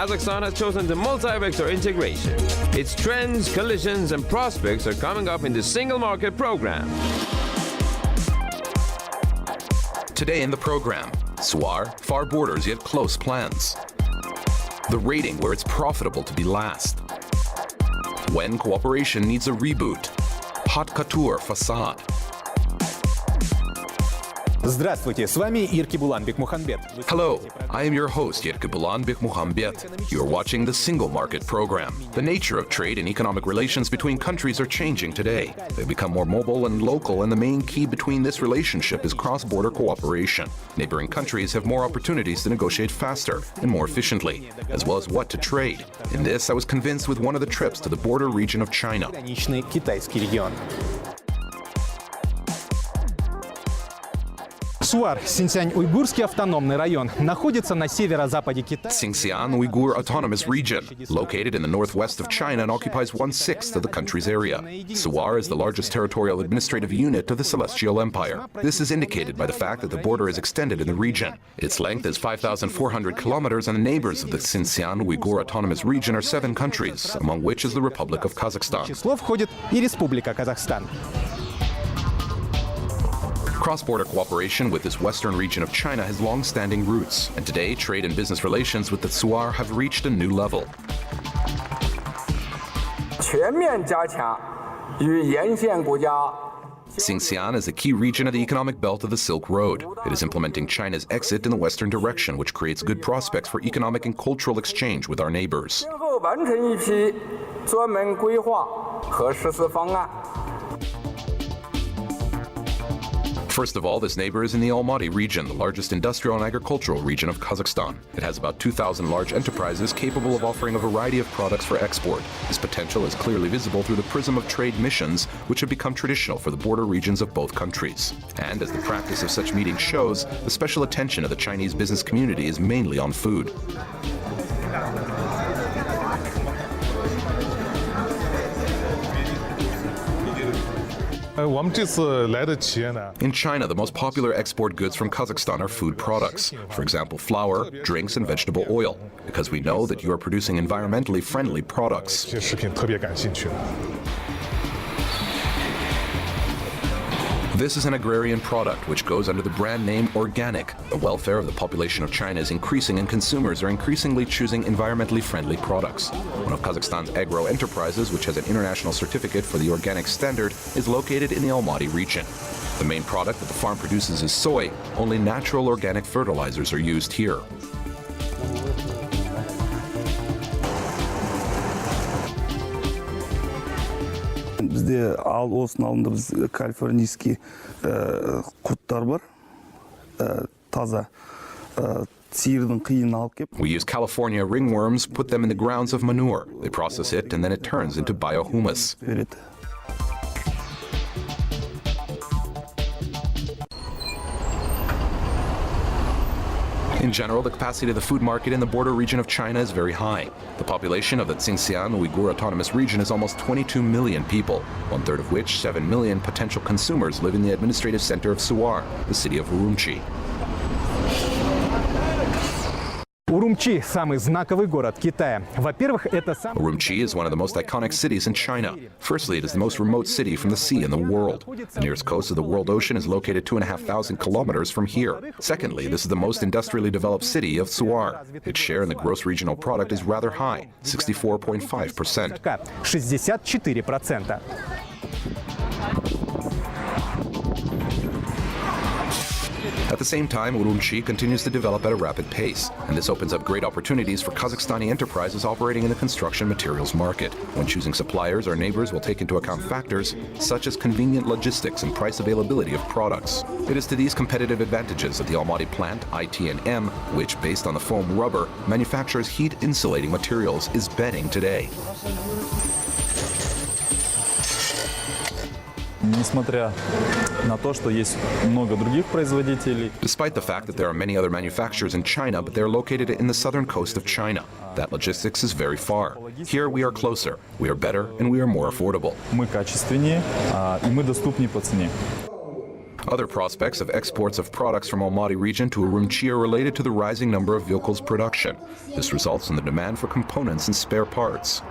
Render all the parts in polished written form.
Kazakhstan has chosen the multi-vector integration. Its trends, collisions, and prospects are coming up in the Single Market Program. Today in the program, XUAR, far borders yet close plans. The rating where it's profitable to be last. When cooperation needs a reboot. Haute couture facade. Здравствуйте, с вами Yerkebulan, Bekmuhanbet. Hello, I am your host, Yerkebulan, Bekmuhanbet. You are watching the Single Market Program. The nature of trade and economic relations between countries are changing today. They become more mobile and local, and the main key between this relationship is cross-border cooperation. Neighboring countries have more opportunities to negotiate faster and more efficiently, as well as what to trade. In this, I was convinced with one of the trips to the border region of China. XUAR, Синьцзянь-Уйгурский автономный район, находится на северо-западе Китая. Xinjiang Uyghur Autonomous Region, located in the northwest of China and occupies 1/6 of the country's area. XUAR is the largest territorial administrative unit of the Celestial Empire. This is indicated by the fact that the border is extended in the region. Its length is 5,400 kilometers, and the neighbors of the Xinjiang Uyghur Autonomous Region are 7 countries, among which is the Republic of Kazakhstan. В число входит и Республика Казахстан. Cross-border cooperation with this western region of China has long-standing roots, and today trade and business relations with the XUAR have reached a new level. Xinjiang is a key region of the economic belt of the Silk Road. It is implementing China's exit in the western direction, which creates good prospects for economic and cultural exchange with our neighbors. First of all, this neighbor is in the Almaty region, the largest industrial and agricultural region of Kazakhstan. It has about 2,000 large enterprises capable of offering a variety of products for export. This potential is clearly visible through the prism of trade missions, which have become traditional for the border regions of both countries. And as the practice of such meetings shows, the special attention of the Chinese business community is mainly on food. In China, the most popular export goods from Kazakhstan are food products. For example, flour, drinks, and vegetable oil, because we know that you are producing environmentally friendly products. This is an agrarian product which goes under the brand name organic. The welfare of the population of China is increasing, and consumers are increasingly choosing environmentally friendly products. One of Kazakhstan's agro enterprises, which has an international certificate for the organic standard, is located in the Almaty region. The main product that the farm produces is soy. Only natural organic fertilizers are used here. Бізде осының алдында біз калифорнийский құрттар бар, таза сиырдың қиын алып кеп. We use California ringworms, put them in the grounds of manure. They process it, and then it turns into biohumus. In general, the capacity of the food market in the border region of China is very high. The population of the Xinjiang Uyghur Autonomous Region is almost 22 million people, 1/3 of which, 7 million potential consumers, live in the administrative center of XUAR, the city of Urumqi. Урумчи – самый знаковый город Китая. Во-первых, это самый... Urumqi is one of the most iconic cities in China. Firstly, it is the most remote city from the sea in the world. The nearest coast of the world ocean is located 2,500 kilometers from here. Secondly, this is the most industrially developed city of XUAR. Its share in the gross regional product is rather high, 64.5%. 64%. At the same time, Urumqi continues to develop at a rapid pace, and this opens up great opportunities for Kazakhstani enterprises operating in the construction materials market. When choosing suppliers, our neighbors will take into account factors such as convenient logistics and price availability of products. It is to these competitive advantages that the Almaty plant, ITNM, which, based on the foam rubber, manufactures heat insulating materials, is betting today. Несмотря на то, что есть много других производителей. Despite the fact that there are many other manufacturers in China, but they're located in the southern coast of China. That logistics is very far. Here we are closer, we are better, and we are more affordable. Мы качественнее, и мы доступнее по цене. Other prospects of exports of products from Almaty region to Urumqi are related to the rising number of vehicles production. This results in the demand for components and spare parts.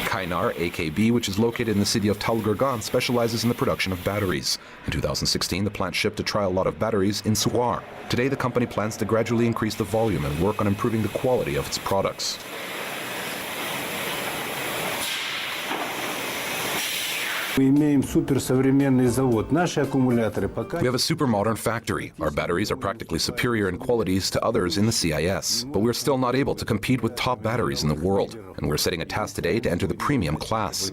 Kainar AKB, which is located in the city of Talgurgan, specializes in the production of batteries. In 2016, the plant shipped a trial lot of batteries in XUAR. Today, the company plans to gradually increase the volume and work on improving the quality of its products. We have a super modern factory. Our batteries are practically superior in qualities to others in the CIS, but we're still not able to compete with top batteries in the world. And we're setting a task today to enter the premium class.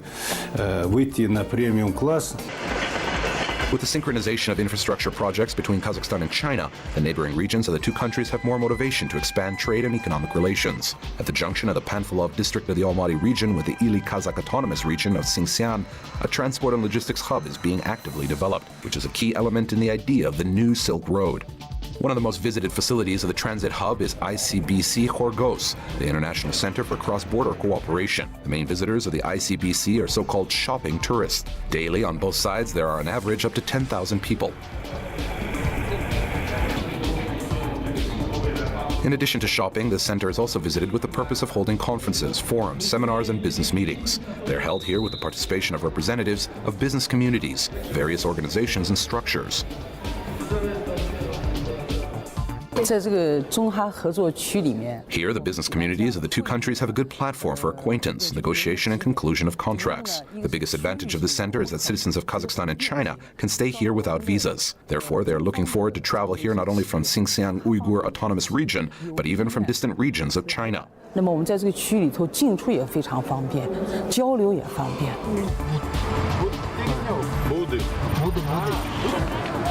With the synchronization of infrastructure projects between Kazakhstan and China, the neighboring regions of the two countries have more motivation to expand trade and economic relations. At the junction of the Panfilov district of the Almaty region with the Ili Kazakh autonomous region of Xinxian, a transport and logistics hub is being actively developed, which is a key element in the idea of the new Silk Road. One of the most visited facilities of the transit hub is ICBC Khorgos, the International Center for Cross-Border Cooperation. The main visitors of the ICBC are so-called shopping tourists. Daily, on both sides, there are on average up to 10,000 people. In addition to shopping, the center is also visited with the purpose of holding conferences, forums, seminars, and business meetings. They're held here with the participation of representatives of business communities, various organizations, and structures. Here, the business communities of the two countries have a good platform for acquaintance, negotiation, and conclusion of contracts. The biggest advantage of the center is that citizens of Kazakhstan and China can stay here without visas. Therefore, they are looking forward to travel here not only from Xinjiang Uyghur Autonomous Region, but even from distant regions of China.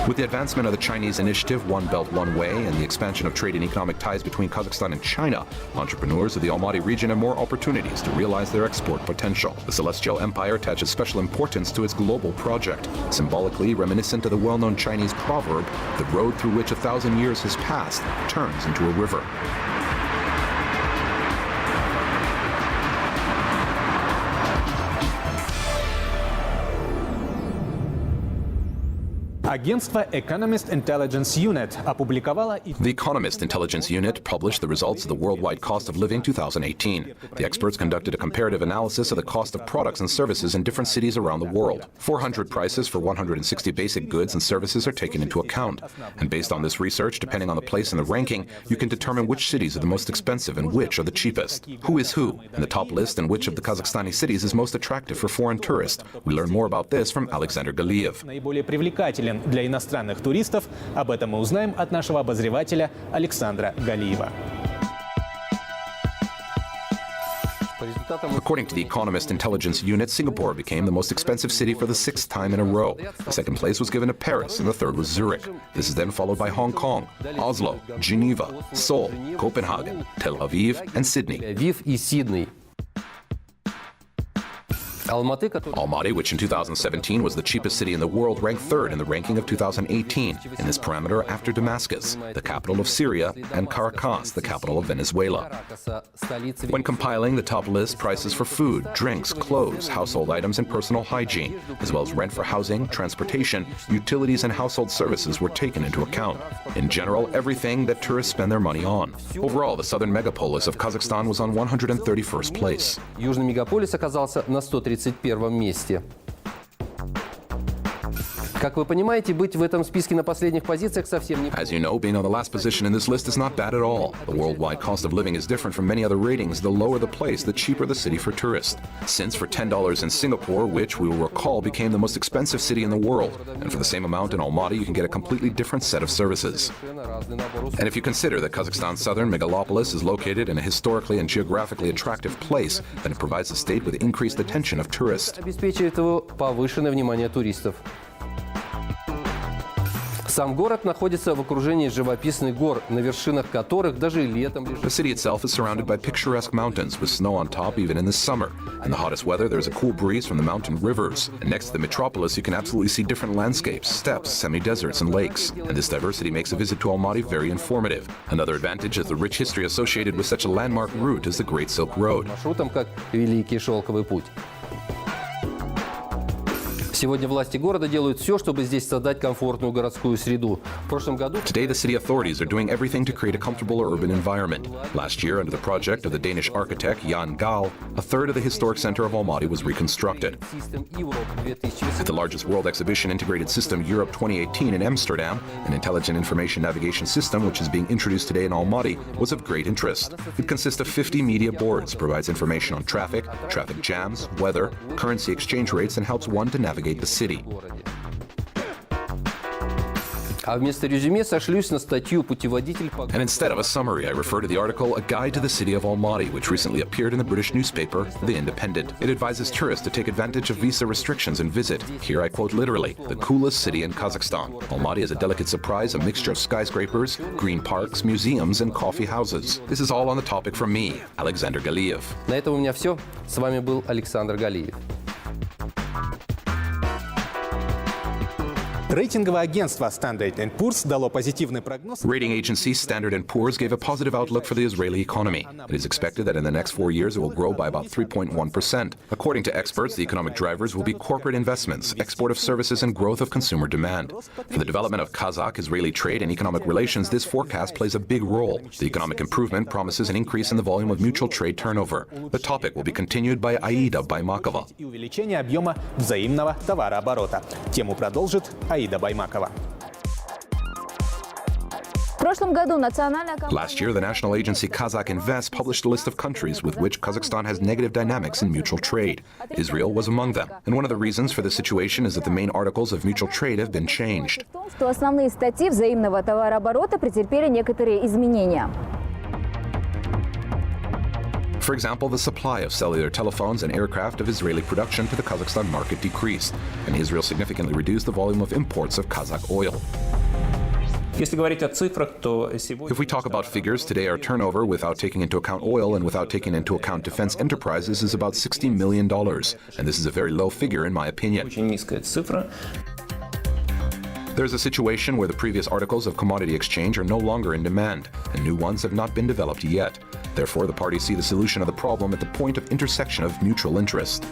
With the advancement of the Chinese initiative, One Belt, One Way, and the expansion of trade and economic ties between Kazakhstan and China, entrepreneurs of the Almaty region have more opportunities to realize their export potential. The Celestial Empire attaches special importance to its global project, symbolically reminiscent of the well-known Chinese proverb, "The road through which 1,000 years has passed turns into a river." Агентство Economist Intelligence Unit опубликовало... The Economist Intelligence Unit published the results of the Worldwide Cost of Living 2018. The experts conducted a comparative analysis of the cost of products and services in different cities around the world. 400 prices for 160 basic goods and services are taken into account. And based on this research, depending on the place in the ranking, you can determine which cities are the most expensive and which are the cheapest. Who is who? And the top list and which of the Kazakhstani cities is most attractive for foreign tourists. We learn more about this from Alexander Galiyev. Наиболее привлекателен для иностранных туристов. Об этом мы узнаем от нашего обозревателя Александра Галиева. According to the Economist Intelligence Unit, Singapore became the most expensive city for the 6th time in a row. The second place was given to Paris, and the third was Zurich. This is then followed by Hong Kong, Oslo, Geneva, Seoul, Copenhagen, Tel Aviv, and Sydney. Almaty, which in 2017 was the cheapest city in the world, ranked 3rd in the ranking of 2018, in this parameter after Damascus, the capital of Syria, and Caracas, the capital of Venezuela. When compiling the top list, prices for food, drinks, clothes, household items, and personal hygiene, as well as rent for housing, transportation, utilities, and household services were taken into account. In general, everything that tourists spend their money on. Overall, the southern megapolis of Kazakhstan was on 131st place. Южный мегаполис оказался на 131 месте. Как вы понимаете, быть в этом списке на последних позициях совсем не... As you know, being on the last position in this list is not bad at all. The worldwide cost of living is different from many other ratings. The lower the place, the cheaper the city for tourists. Since for $10 in Singapore, which we will recall became the most expensive city in the world, and for the same amount in Almaty, you can get a completely different set of services. And if you consider that Kazakhstan's southern megalopolis is located in a historically and geographically attractive place, then it provides the state with increased attention of tourists. Обеспечивает его повышенное внимание туристов. Сам город находится в окружении живописных гор, на вершинах которых даже летом The лежит. city itself is surrounded by picturesque mountains with snow on top even in the summer. In the hottest weather, there's a cool breeze from the mountain rivers. And next to the metropolis, you can absolutely see different landscapes, steppes, semi-deserts, and lakes. And this diversity makes a visit to Almaty very informative. Another advantage is the rich history associated with such a landmark route as the Great Silk Road. Маршрутом как Великий Шелковый путь. Сегодня власти города делают все, чтобы здесь создать комфортную городскую среду. В прошлом году Today, the city authorities are doing everything to create a comfortable urban environment. Last year, under the project of the Danish architect Jan Gahl, a third of the historic center of Almaty was reconstructed. At the largest world exhibition integrated system Europe 2018 in Amsterdam, an intelligent information navigation system which is being introduced today in Almaty was of great interest. It consists of 50 media boards, provides information on traffic, traffic jams, weather, currency exchange rates, and helps one to navigate the city. А вместо резюме сошлюсь на статью «Путеводитель по...» And instead of a summary, I refer to the article A Guide to the City of Almaty, which recently appeared in the British newspaper, The Independent. It advises tourists to take advantage of visa restrictions and visit, here I quote literally, the coolest city in Kazakhstan. Almaty is a delicate surprise, a mixture of skyscrapers, green parks, museums, and coffee houses. This is all on the topic from me, Alexander Galiyev. На этом у меня все. С вами был Александр Галиев. Рейтинговое агентство Standard & Poor's дало позитивный прогноз. Rating agency Standard & Poor's gave a positive outlook for the Israeli economy. It is expected that in the next 4 years it will grow by about 3.1%. According to experts, the economic drivers will be corporate investments, export of services, and growth of consumer demand. For the development of Kazakh-Israeli trade and economic relations, this forecast plays a big role. The economic improvement promises an increase in the volume of mutual trade turnover. The topic will be continued by Aida Barmankulova. И увеличение объема взаимного товарооборота. Тему продолжит Аида Баймакова. Last year, the national agency Kazakh Invest published a list of countries with which Kazakhstan has negative dynamics in mutual trade. Israel was among them. And one of the reasons for this situation is that the main articles of mutual trade have been changed. Что основные статьи взаимного товарооборота претерпели некоторые изменения. For example, the supply of cellular telephones and aircraft of Israeli production to the Kazakhstan market decreased, and Israel significantly reduced the volume of imports of Kazakh oil. If we talk about figures, today our turnover without taking into account oil and without taking into account defense enterprises is about $60 million, and this is a very low figure in my opinion. There's a situation where the previous articles of commodity exchange are no longer in demand, and new ones have not been developed yet. Therefore, the parties see the solution of the problem at the point of intersection of mutual interest.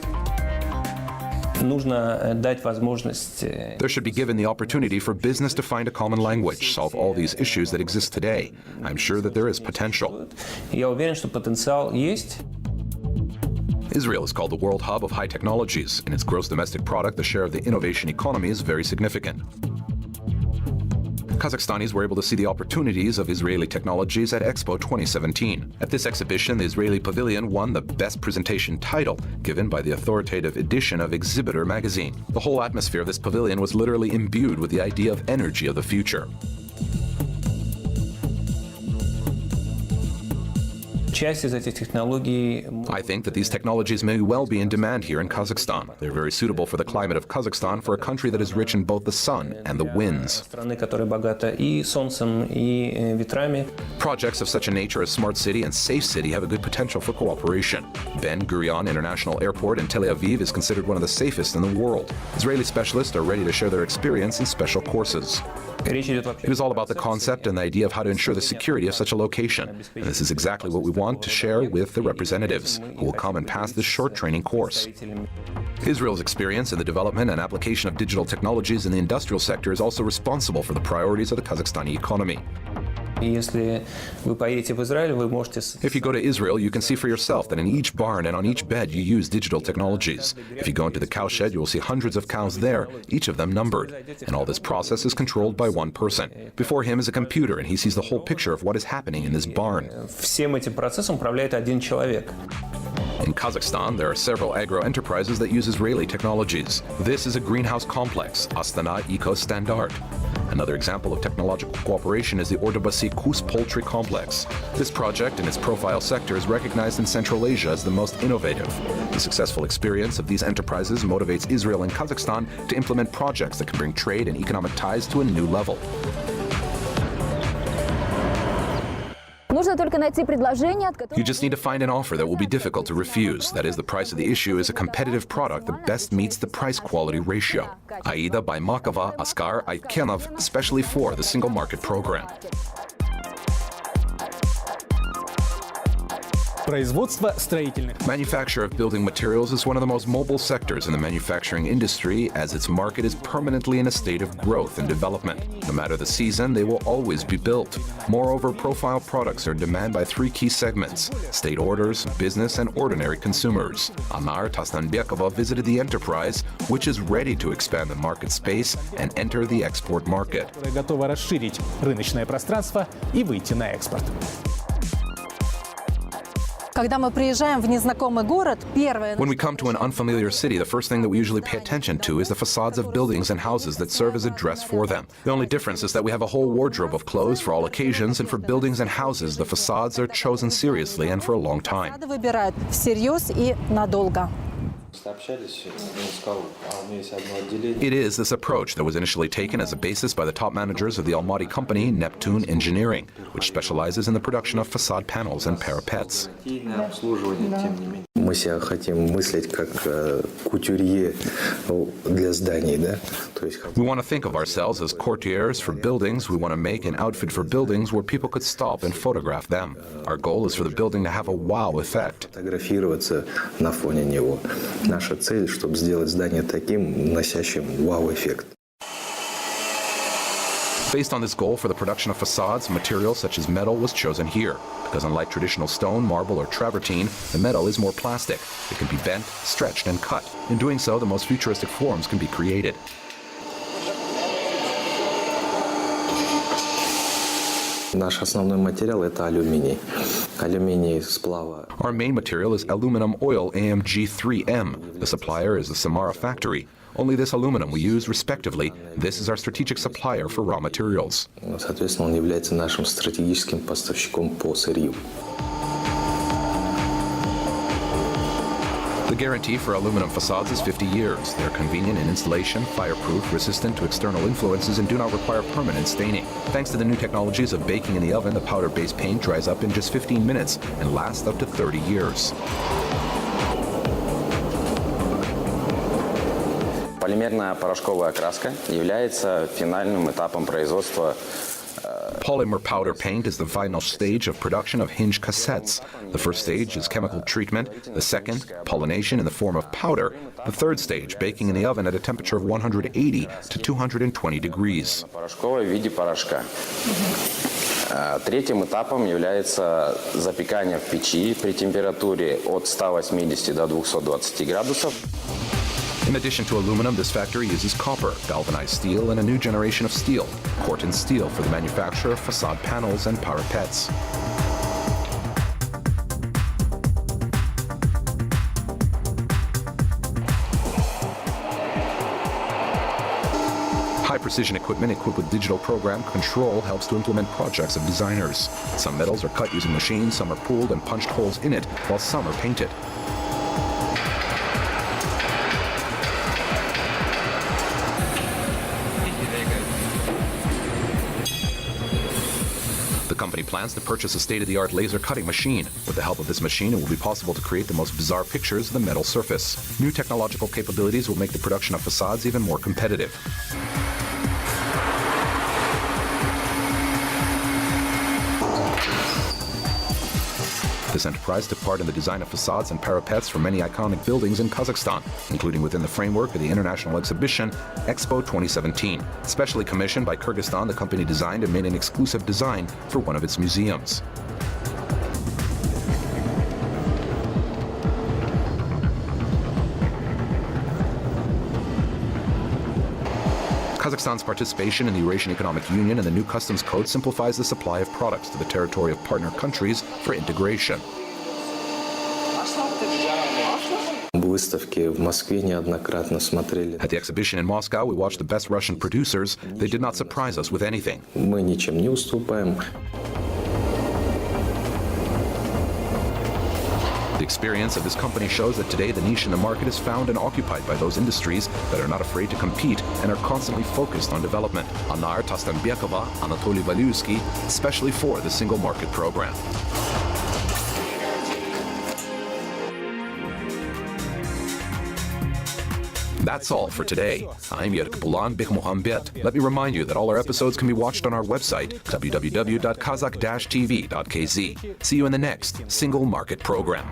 There should be given the opportunity for business to find a common language, solve all these issues that exist today. I'm sure that there is potential. Israel is called the world hub of high technologies. In its gross domestic product, the share of the innovation economy is very significant. Kazakhstanis were able to see the opportunities of Israeli technologies at Expo 2017. At this exhibition, the Israeli pavilion won the Best Presentation title, given by the authoritative edition of Exhibitor magazine. The whole atmosphere of this pavilion was literally imbued with the idea of energy of the future. I think that these technologies may well be in demand here in Kazakhstan. They're very suitable for the climate of Kazakhstan, for a country that is rich in both the sun and the winds. Projects of such a nature as Smart City and Safe City have a good potential for cooperation. Ben Gurion International Airport in Tel Aviv is considered one of the safest in the world. Israeli specialists are ready to share their experience in special courses. It is all about the concept and the idea of how to ensure the security of such a location. And this is exactly what we want to share with the representatives who will come and pass this short training course. Israel's experience in the development and application of digital technologies in the industrial sector is also responsible for the priorities of the Kazakhstani economy. If you go to Israel, you can see for yourself that in each barn and on each bed you use digital technologies. If you go into the cowshed, you will see hundreds of cows there, each of them numbered. And all this process is controlled by one person. Before him is a computer, and he sees the whole picture of what is happening in this barn. In Kazakhstan, there are several agro-enterprises that use Israeli technologies. This is a greenhouse complex, Astana Eco Standard. Another example of technological cooperation is the Ordubasi Kus Poultry Complex. This project in its profile sector is recognized in Central Asia as the most innovative. The successful experience of these enterprises motivates Israel and Kazakhstan to implement projects that can bring trade and economic ties to a new level. Нужно только найти предложение, от которого... You just need to find an offer that will be difficult to refuse. That is, the price of the issue is a competitive product that best meets the price-quality ratio. Aida by Makova, Askar, Aykenov, especially for the Single Market Program. Производство строительных. Manufacture of building materials is one of the most mobile sectors in the manufacturing industry, as its market is permanently in a state of growth and development. No matter the season, they will always be built. Moreover, profile products are in demand by three key segments: state orders, business, and ordinary consumers. Anar Tasnanbekova visited the enterprise, which is ready to expand the market space and enter the export market. Которая готова расширить рыночное пространство и выйти на экспорт. Когда мы приезжаем в незнакомый город, первое... When we come to an unfamiliar city, the first thing that we usually pay attention to is the facades of buildings and houses that serve as a dress for them. The only difference is that we have a whole wardrobe of clothes for all occasions, and for buildings and houses, the facades are chosen seriously and for a long time. Выбирают всерьез и надолго. It is this approach that was initially taken as a basis by the top managers of the Almaty company, Neptune Engineering, which specializes in the production of facade panels and parapets. Мы себя хотим мыслить как кутюрье для зданий, да? We want to think of ourselves as courtiers for buildings. We want to make an outfit for buildings where people could stop and photograph them. Our goal is for the building to have a wow effect. Фотографироваться на фоне него. Наша цель, чтобы сделать здание таким, носящим вау-эффект. Based on this goal for the production of facades, materials such as metal was chosen here, because unlike traditional stone, marble, or travertine, the metal is more plastic. It can be bent, stretched, and cut. In doing so, the most futuristic forms can be created. Наш основной материал – это алюминий. Алюминий сплава. Our main material is aluminum oil AMG3M. The supplier is the Tamara factory. Only this aluminum we use respectively. This is our strategic supplier for raw materials. Соответственно, он является нашим стратегическим поставщиком по сырью. The guarantee for aluminum facades is 50 years. They are convenient in installation, fireproof, resistant to external influences, and do not require permanent staining. Thanks to the new technologies of baking in the oven, the powder-based paint dries up in just 15 minutes and lasts up to 30 years. Полимерная порошковая краска является финальным этапом производства. Polymer powder paint is the final stage of production of hinge cassettes. The first stage is chemical treatment, the second, pollination in the form of powder, the third stage, baking in the oven at a temperature of 180 to 220 degrees. Порошковая в виде порошка. Третьим этапом является запекание в печи при температуре от 180 до 220 градусов. In addition to aluminum, this factory uses copper, galvanized steel, and a new generation of steel, Corten steel, for the manufacture of facade panels and parapets. High-precision equipment equipped with digital program control helps to implement projects of designers. Some metals are cut using machines, some are pooled and punched holes in it, while some are painted. The company plans to purchase a state-of-the-art laser cutting machine. With the help of this machine, it will be possible to create the most bizarre pictures of the metal surface. New technological capabilities will make the production of facades even more competitive. This enterprise took part in the design of facades and parapets for many iconic buildings in Kazakhstan, including within the framework of the international exhibition Expo 2017. Specially commissioned by Kyrgyzstan, the company designed and made an exclusive design for one of its museums. Kazakhstan's participation in the Eurasian Economic Union and the new customs code simplifies the supply of products to the territory of partner countries for integration. Выставки в Москве неоднократно смотрели. At the exhibition in Moscow, we watched the best Russian producers. They did not surprise us with anything. Мы ничем не уступаем. The experience of this company shows that today the niche in the market is found and occupied by those industries that are not afraid to compete and are constantly focused on development. Anar Tastanbekova, Anatoly Valyutsky, especially for the single market program. That's all for today. I'm Yerkebulan Bekmuhanbet. Let me remind you that all our episodes can be watched on our website, www.kazakh-tv.kz. See you in the next Single Market Program.